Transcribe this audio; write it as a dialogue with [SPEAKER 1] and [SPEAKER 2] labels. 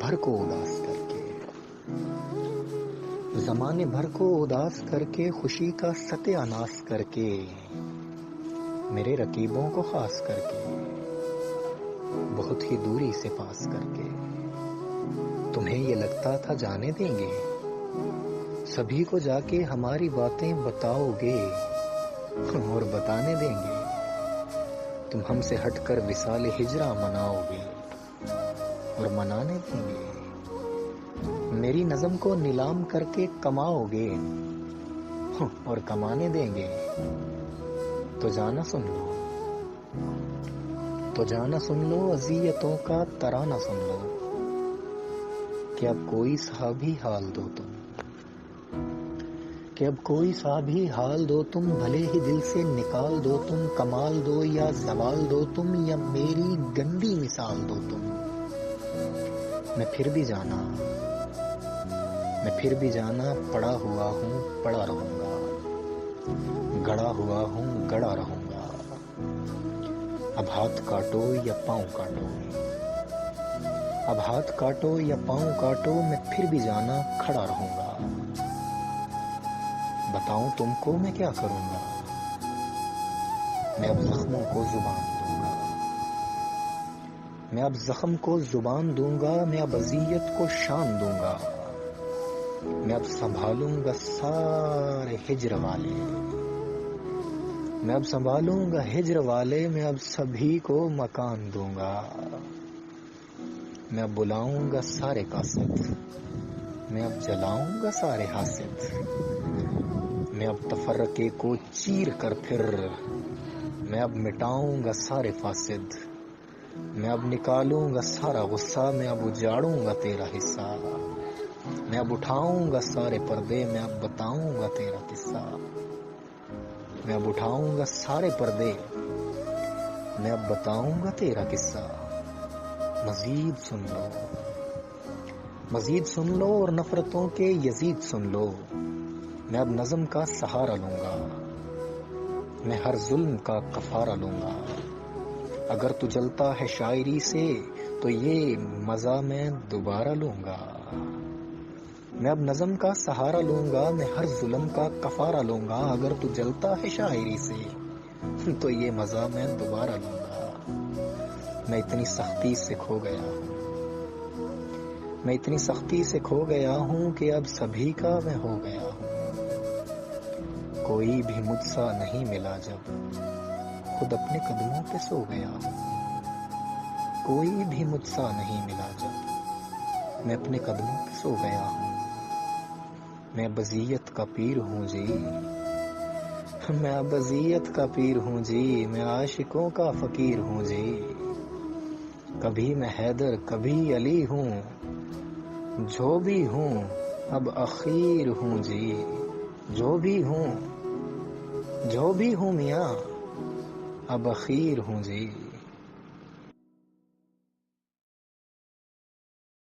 [SPEAKER 1] بھر کو اداس کر کے، زمانے بھر کو اداس کر کے، خوشی کا ستیہ ناش کر کے، میرے رقیبوں کو خاص کر کے، بہت ہی دوری سے پاس کر کے، تمہیں یہ لگتا تھا جانے دیں گے، سبھی کو جا کے ہماری باتیں بتاؤ گے اور بتانے دیں گے، تم ہم سے ہٹ کر وصال ہجرا مناؤ گے اور منانے دیں گے، میری نظم کو نیلام کر کے کماؤ گے اور کمانے دیں گے، تو جانا سن لو، تو جانا سن لو، اذیتوں کا ترانہ سن لو، کہ اب کوئی سا بھی حال دو تم، کہ اب کوئی سا بھی حال دو تم، بھلے ہی دل سے نکال دو تم، کمال دو یا زوال دو تم، یا میری گندی مثال دو تم، میں پھر بھی جانا پڑا ہوا ہوں، پڑا رہوں گا، گڑا ہوا ہوں، گڑا رہوں گا، اب ہاتھ کاٹو یا پاؤں کاٹو، اب ہاتھ کاٹو یا پاؤں کاٹو، میں پھر بھی جانا کھڑا رہوں گا، بتاؤں تم کو میں کیا کروں گا، میں اب زخموں کو زبان دوں گا، میں اب زخم کو زبان دوں گا، میں اب اذیت کو شان دوں گا، میں اب سنبھالوں گا سارے ہجر والے، میں اب سنبھالوں گا ہجر والے، میں اب سبھی کو مکان دوں گا، میں اب بلاؤں گا سارے قاصد، میں اب جلاؤں گا سارے حاسد، میں اب تفرقے کو چیر کر پھر، میں اب مٹاؤں گا سارے فاسد، میں اب نکالوں گا سارا غصہ، میں اب اجاڑوں گا تیرا حصہ، میں اب اٹھاؤں گا سارے پردے، میں اب بتاؤں گا تیرا قصہ، میں اب اٹھاؤں گا سارے پردے، میں اب بتاؤں گا تیرا قصہ، مزید سن لو، مزید سن لو، اور نفرتوں کے یزید سن لو، میں اب نظم کا سہارا لوں گا، میں ہر ظلم کا کفارہ لوں گا، اگر تو جلتا ہے شاعری سے تو یہ مزہ میں دوبارہ لوں گا، میں اب نظم کا سہارا لوں گا، میں ہر ظلم کا کفارہ لوں گا، اگر تو جلتا ہے شاعری سے تو یہ مزہ میں دوبارہ لوں گا، میں اتنی سختی سے کھو گیا ہوں، میں اتنی سختی سے کھو گیا ہوں کہ اب سبھی کا میں ہو گیا ہوں، کوئی بھی مجھ سا نہیں ملا جب خود اپنے قدموں پہ سو گیا ہوں، کوئی بھی مجھ سا نہیں ملا جب میں اپنے قدموں پہ سو گیا ہوں، میں بزیت کا پیر ہوں جی، میں بزیت کا پیر ہوں جی، میں عاشقوں کا فقیر ہوں جی، کبھی میں حیدر کبھی علی ہوں، جو بھی ہوں اب اخیر ہوں جی، جو بھی ہوں میاں اب اخیر ہوں جی۔